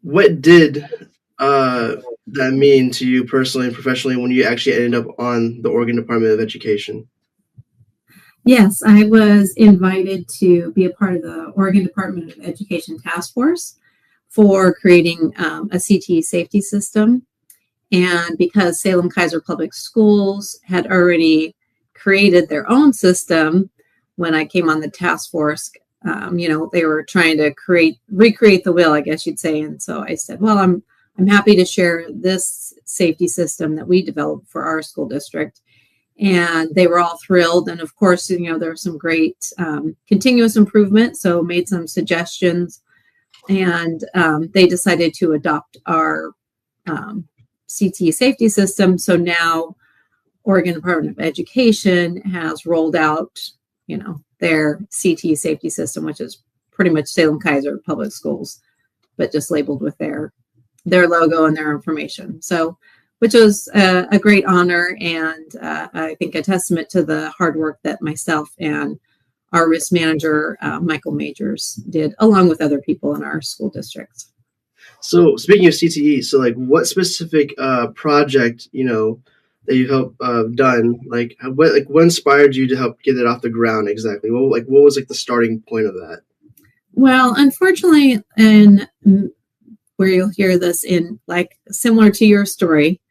What did that mean to you personally and professionally when you actually ended up on the Oregon Department of Education? Yes, I was invited to be a part of the Oregon Department of Education task force for creating a CTE safety system. And because Salem-Keizer Public Schools had already created their own system when I came on the task force, they were trying to recreate the wheel, I guess you'd say. And so I said, well, I'm happy to share this safety system that we developed for our school district. And they were all thrilled. And of course, there was some great continuous improvement. So made some suggestions, and they decided to adopt our CTE safety system. So now Oregon Department of Education has rolled out, their CTE safety system, which is pretty much Salem-Keizer Public Schools, but just labeled with their logo and their information. So, which was a great honor, and I think a testament to the hard work that myself and our risk manager, Michael Majors, did, along with other people in our school districts. So speaking of CTE, so like what specific project, that you helped done, what inspired you to help get it off the ground exactly? What was the starting point of that? Well, unfortunately, and where you'll hear this in similar to your story,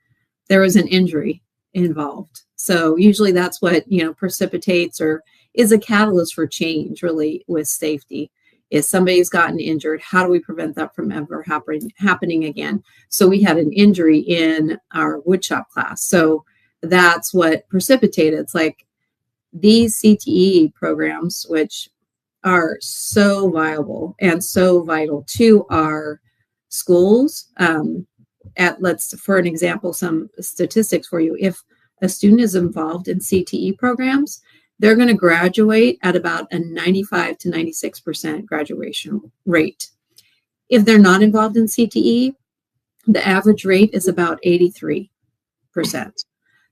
there was an injury involved. So usually that's what, precipitates or is a catalyst for change really with safety. Is somebody's gotten injured, how do we prevent that from ever happening again? So we had an injury in our woodshop class. So that's what precipitated. It's like these CTE programs, which are so viable and so vital to our schools. For an example, some statistics for you. If a student is involved in CTE programs, they're going to graduate at about a 95 to 96% graduation rate. If they're not involved in CTE, the average rate is about 83%.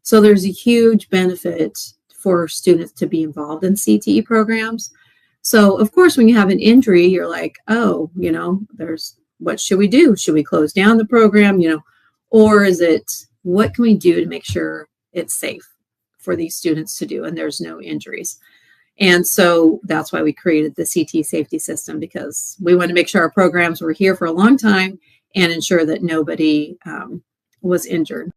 So there's a huge benefit for students to be involved in CTE programs. So of course, when you have an injury, you're like, oh, what should we do? Should we close down the program? Or is it, what can we do to make sure it's safe for these students to do and there's no injuries? And so that's why we created the CTE safety system, because we want to make sure our programs were here for a long time and ensure that nobody was injured.